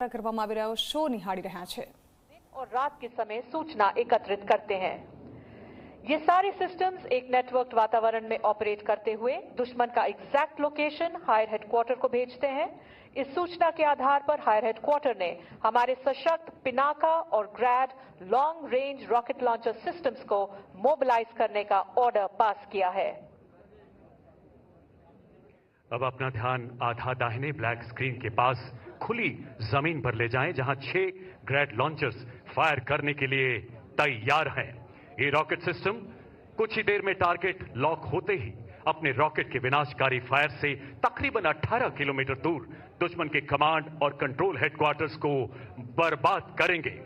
કરવામાં આવી રહ્યો શો નિહાળી રહ્યા છે और रात के समय सूचना एकत्रित करते हैं। ये सारे सिस्टम्स एक नेटवर्क वातावरण में ऑपरेट करते हुए दुश्मन का एग्जैक्ट लोकेशन हायर हेडक्वार्टर को भेजते हैं। इस सूचना के आधार पर हायर हेडक्वार्टर ने हमारे सशक्त पिनाका और Grad long range rocket launcher systems को मोबिलाइज करने का ऑर्डर पास किया है। अब अपना ध्यान आधा दाहिने ब्लैक स्क्रीन के पास खुली जमीन पर ले जाएं, जहां 6 ग्रैड लॉन्चर्स फायर करने के लिए तैयार हैं। ये रॉकेट सिस्टम कुछ ही देर में टारगेट लॉक होते ही अपने रॉकेट के विनाशकारी फायर से तकरीबन 18 किलोमीटर दूर दुश्मन के कमांड और कंट्रोल हेडक्वार्टर्स को बर्बाद करेंगे।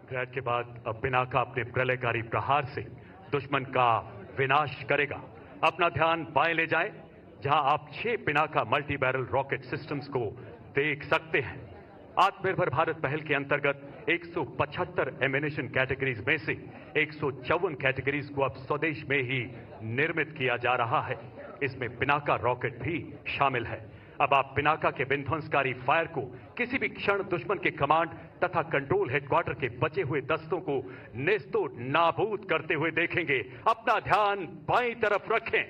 ग्रैड के बाद अब पिनाका अपने प्रलयकारी प्रहार से दुश्मन का विनाश करेगा। अपना ध्यान बाएं ले जाएं, जहां आप 6 Pinaka multi barrel rocket systems को देख सकते हैं। आत्मनिर्भर भारत पहल के अंतर्गत 175 एमिनेशन कैटेगरीज में से 154 कैटेगरीज को अब स्वदेश में ही निर्मित किया जा रहा है। इसमें पिनाका रॉकेट भी शामिल है। अब आप पिनाका के विध्वंसकारी फायर को किसी भी क्षण दुश्मन के कमांड तथा कंट्रोल हेडक्वार्टर के बचे हुए दस्तों को नेस्तो नाबूद करते हुए देखेंगे। अपना ध्यान बाईं तरफ रखें।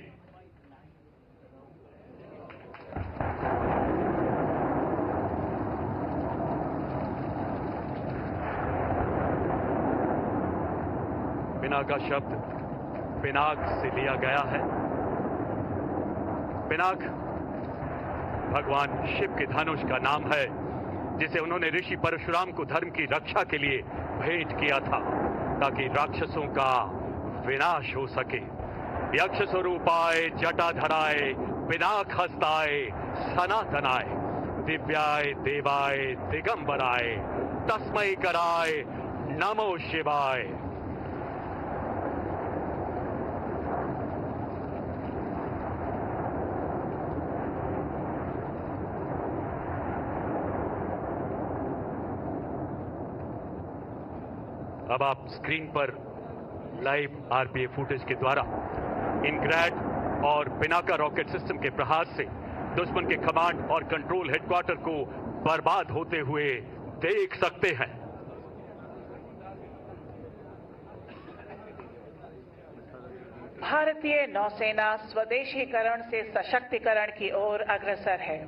पिनाका शब्द पिनाक से लिया गया है। पिनाक भगवान शिव के धनुष का नाम है, जिसे उन्होंने ऋषि परशुराम को धर्म की रक्षा के लिए भेंट किया था, ताकि राक्षसों का विनाश हो सके। यक्ष स्वरूपाय जटाधराय पिनाक हस्ताय सनातनाय दिव्याय देवाय दिगंबराय तस्मै कराय नमो शिवाय। अब आप स्क्रीन पर लाइव आरपीए फुटेज के द्वारा इन ग्रैड और पिनाका रॉकेट सिस्टम के प्रहार से दुश्मन के कमांड और कंट्रोल हेडक्वार्टर को बर्बाद होते हुए देख सकते हैं। भारतीय नौसेना स्वदेशीकरण से सशक्तिकरण की ओर अग्रसर है।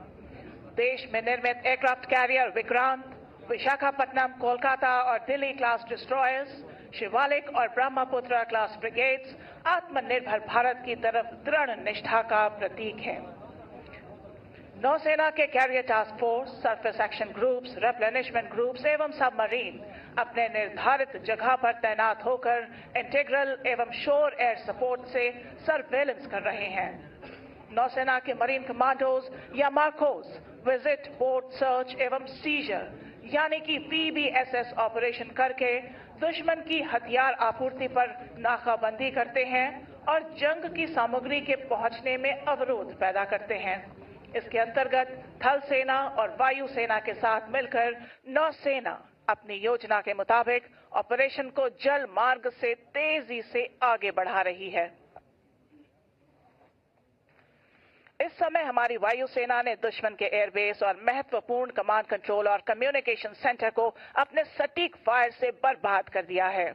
देश में निर्मित एयरक्राफ्ट कैरियर विक्रांत, विशाखापट्टनम, कोलकाता और दिल्ली क्लास डिस्ट्रॉयर्स, शिवालिक और ब्रह्मपुत्र क्लास ब्रिगेड्स आत्मनिर्भर भारत की तरफ दृढ़ निष्ठा का प्रतीक है। नौसेना के carrier task force, surface action groups, replenishment groups एवं सबमरीन अपने निर्धारित जगह पर तैनात होकर इंटीग्रल एवं शोर एयर सपोर्ट से सर्वेलेंस कर रहे हैं। नौसेना के मरीन कमांडोज या मार्कोस विजिट, बोट सर्च एवं सीजर यानी कि PBSS ऑपरेशन करके दुश्मन की हथियार आपूर्ति पर नाकाबंदी करते हैं और जंग की सामग्री के पहुंचने में अवरोध पैदा करते हैं। इसके अंतर्गत थल सेना और वायु सेना के साथ मिलकर नौसेना अपनी योजना के मुताबिक ऑपरेशन को जल मार्ग से तेजी से आगे बढ़ा रही है। इस समय हमारी वायुसेना ने दुश्मन के एयरबेस और महत्वपूर्ण कमांड कंट्रोल और कम्युनिकेशन सेंटर को अपने सटीक फायर से बर्बाद कर दिया है।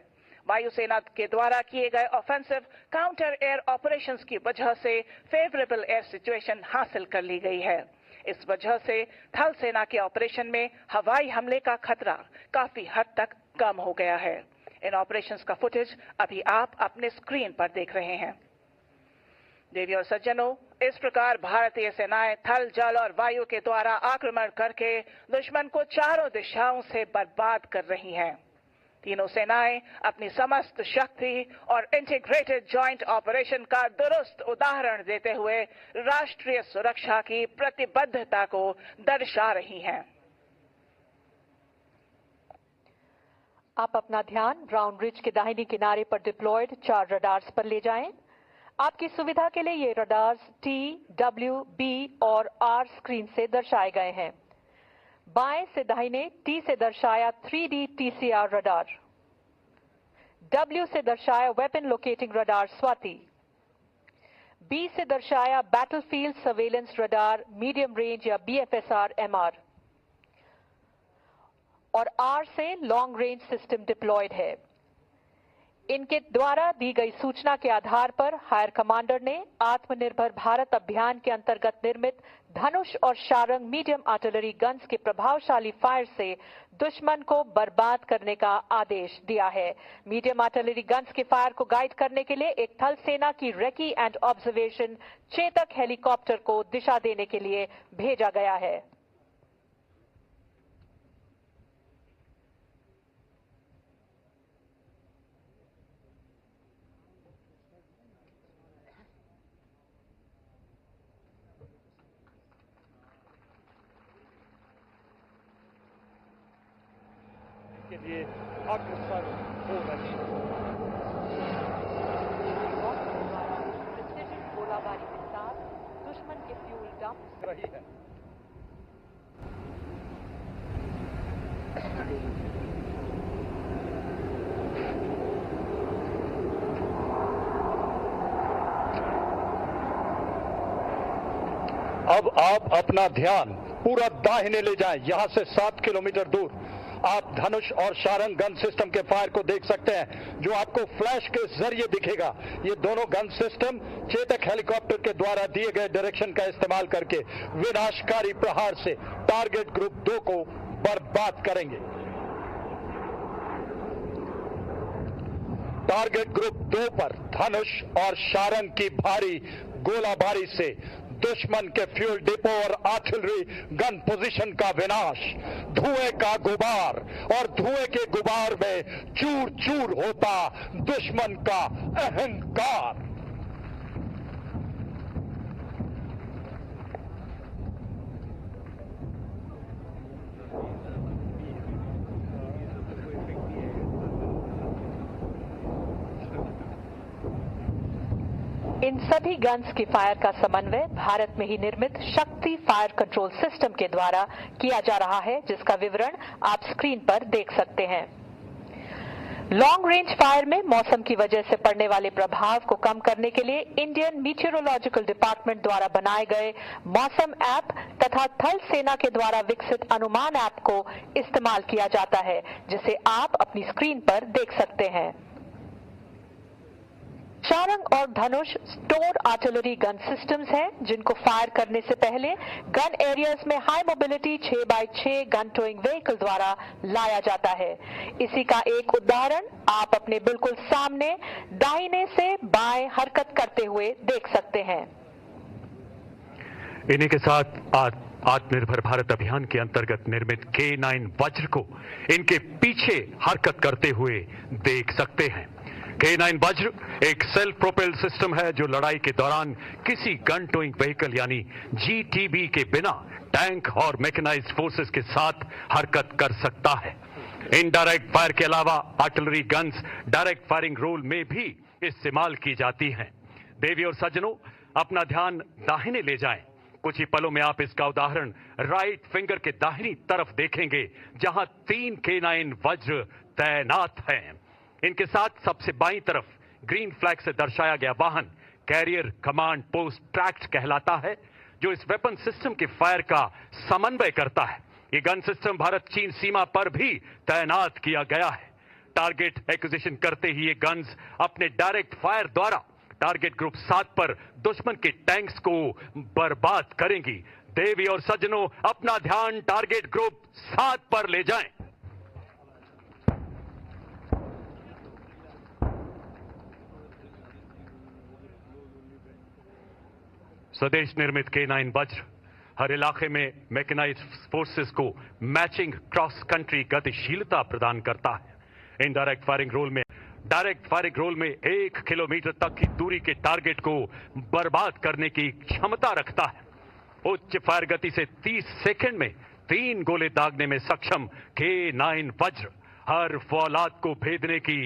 वायुसेना के द्वारा किए गए ऑफेंसिव काउंटर एयर ऑपरेशंस की वजह से फेवरेबल एयर सिचुएशन हासिल कर ली गई है। इस वजह से थल सेना के ऑपरेशन में हवाई हमले का खतरा काफी हद तक कम हो गया है। इन ऑपरेशंस का फुटेज अभी आप अपने स्क्रीन पर देख रहे हैं। देवी और सज्जनों, इस प्रकार भारतीय सेनाएं थल, जल और वायु के द्वारा आक्रमण करके दुश्मन को चारों दिशाओं से बर्बाद कर रही हैं। तीनों सेनाएं अपनी समस्त शक्ति और इंटीग्रेटेड जॉइंट ऑपरेशन का दुरुस्त उदाहरण देते हुए राष्ट्रीय सुरक्षा की प्रतिबद्धता को दर्शा रही हैं। आप अपना ध्यान ब्राउन रिज के दाहिने किनारे पर डिप्लॉयड 4 रडार्स पर ले जाएं। आपकी सुविधा के लिए ये रडार्स T, W, B और R स्क्रीन से दर्शाए गए हैं। बाएं से दाहिने T से दर्शाया 3D TCR रडार, W से दर्शाया weapon locating radar Swati, B से दर्शाया battlefield surveillance radar medium range या BFSR MR और R से लॉन्ग रेंज सिस्टम डिप्लॉयड है। इनके द्वारा दी गई सूचना के आधार पर हायर कमांडर ने आत्मनिर्भर भारत अभियान के अंतर्गत निर्मित धनुष और शारंग मीडियम आर्टिलरी गन्स के प्रभावशाली फायर से दुश्मन को बर्बाद करने का आदेश दिया है। मीडियम आर्टिलरी गन्स के फायर को गाइड करने के लिए एक थल सेना की recce and observation Chetak helicopter को दिशा देने के लिए भेजा गया है। के लिए अग्रसर हो रही है। गोलाबारी के साथ दुश्मन के फ्यूल डंप रही है। अब आप अपना ध्यान पूरा दाहिने ले जाएं। यहां से 7 किलोमीटर दूर आप धनुष और शारंग गन सिस्टम के फायर को देख सकते हैं, जो आपको फ्लैश के जरिए दिखेगा। ये दोनों गन सिस्टम चेतक हेलीकॉप्टर के द्वारा दिए गए डायरेक्शन का इस्तेमाल करके विनाशकारी प्रहार से टारगेट ग्रुप 2 को बर्बाद करेंगे। टारगेट ग्रुप 2 पर धनुष और शारंग की भारी गोलाबारी से दुश्मन के फ्यूल डिपो और आर्टिलरी गन पोजीशन का विनाश, धुएं का गुबार और धुएं के गुबार में चूर चूर होता दुश्मन का अहंकार। इन सभी गन्स की फायर का समन्वय भारत में ही निर्मित शक्ति फायर कंट्रोल सिस्टम के द्वारा किया जा रहा है, जिसका विवरण आप स्क्रीन पर देख सकते हैं। लॉन्ग रेंज फायर में मौसम की वजह से पड़ने वाले प्रभाव को कम करने के लिए इंडियन मीटियोरोलॉजिकल डिपार्टमेंट द्वारा बनाए गए मौसम ऐप तथा थल सेना के द्वारा विकसित अनुमान ऐप को इस्तेमाल किया जाता है, जिसे आप अपनी स्क्रीन पर देख सकते हैं। शारंग और धनुष स्टोर आर्टिलरी गन सिस्टम्स हैं, जिनको फायर करने से पहले गन एरियाज में high mobility 6x6 gun towing vehicle द्वारा लाया जाता है। इसी का एक उदाहरण आप अपने बिल्कुल सामने दाहिने से बाएं हरकत करते हुए देख सकते हैं। इन्हीं के साथ आत्मनिर्भर भारत अभियान के अंतर्गत निर्मित K9 वज्र को इनके पीछे हरकत करते हुए देख सकते हैं। K9 वज्र एक सेल्फ प्रोपेल्ड सिस्टम है जो लड़ाई के दौरान किसी गन टोइंग व्हीकल यानी GTB के बिना टैंक और मैकेनाइज्ड फोर्सेस के साथ हरकत कर सकता है। इनडायरेक्ट फायर के अलावा artillery guns direct firing role में भी इस्तेमाल की जाती हैं। देवी और सज्जनों, अपना ध्यान दाहिने ले जाएं। कुछ ही पलों में आप इसका उदाहरण राइट फिंगर के दाहिनी तरफ देखेंगे, जहां 3 K9 वज्र तैनात हैं। इनके साथ सबसे बाईं तरफ ग्रीन फ्लैग से दर्शाया गया वाहन कैरियर कमांड पोस्ट ट्रैक्ट कहलाता है, जो इस वेपन सिस्टम के फायर का समन्वय करता है। ये गन सिस्टम भारत चीन सीमा पर भी तैनात किया गया है। टारगेट एक्विजिशन करते ही ये गन्स अपने डायरेक्ट फायर द्वारा टारगेट ग्रुप 7 पर दुश्मन के टैंक्स को बर्बाद करेंगी। देवी और सज्जनों, अपना ध्यान टारगेट ग्रुप 7 पर ले जाएं। स्वदेश निर्मित K9 वज्र हर इलाके में मैकेनाइज्ड फोर्सेस को मैचिंग क्रॉस कंट्री गतिशीलता प्रदान करता है। इनडायरेक्ट फायरिंग रोल में डायरेक्ट फायरिंग रोल में 1 किलोमीटर तक की दूरी के टारगेट को बर्बाद करने की क्षमता रखता है। उच्च फायर गति से 30 सेकंड में 3 गोले दागने में सक्षम K9 वज्र हर फौलाद को भेदने की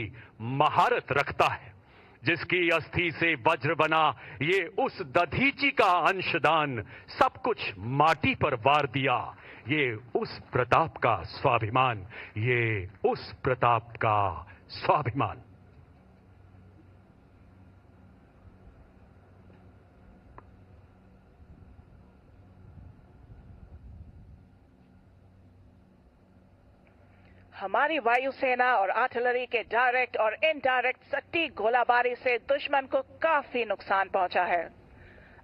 महारत रखता है। जिसकी अस्थि से वज्र बना ये उस दधीची का अंशदान सब कुछ माटी पर वार दिया। ये उस प्रताप का स्वाभिमान, ये उस प्रताप का स्वाभिमान। हमारी वायुसेना और आर्टिलरी के डायरेक्ट और इनडायरेक्ट सटीक गोलाबारी से दुश्मन को काफी नुकसान पहुंचा है।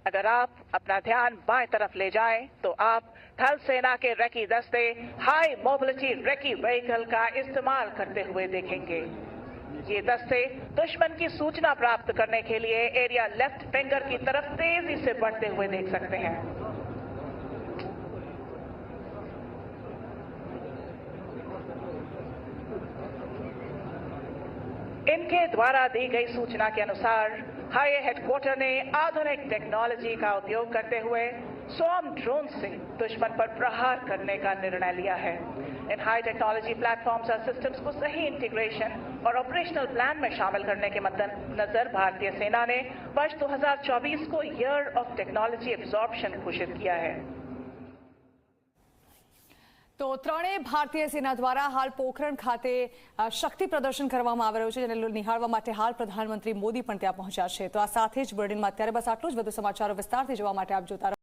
अगर आप अपना ध्यान बाएं तरफ ले जाएं, तो आप थल सेना के रेकी दस्ते हाई मोबिलिटी रेकी व्हीकल का इस्तेमाल करते हुए देखेंगे। ये दस्ते दुश्मन की सूचना प्राप्त करने के लिए एरिया लेफ्ट फिंगर की तरफ तेजी से बढ़ते हुए देख सकते हैं। इनके द्वारा दी गई सूचना के अनुसार हाई हेडक्वार्टर ने आधुनिक टेक्नोलॉजी का उपयोग करते हुए स्वयं ड्रोन से दुश्मन पर प्रहार करने का निर्णय लिया है। इन हाई टेक्नोलॉजी प्लेटफॉर्म्स और सिस्टम्स को सही इंटीग्रेशन और ऑपरेशनल प्लान में शामिल करने के मद्देनजर भारतीय सेना ने वर्ष 2024 को ईयर ऑफ टेक्नोलॉजी एब्जॉर्प्शन घोषित किया है। તો ત્રણેય ભારતીય સેના દ્વારા હાલ પોખરણ ખાતે શક્તિ પ્રદર્શન કરવામાં આવી રહ્યું છે, જેને નિહાળવા માટે હાલ પ્રધાનમંત્રી મોદી પણ ત્યાં પહોંચ્યા છે। તો આ સાથે જ બુલેટિનમાં અત્યારે બસ આટલું જ। વધુ સમાચારો વિસ્તારથી જોવા માટે આપ જોતા રહો।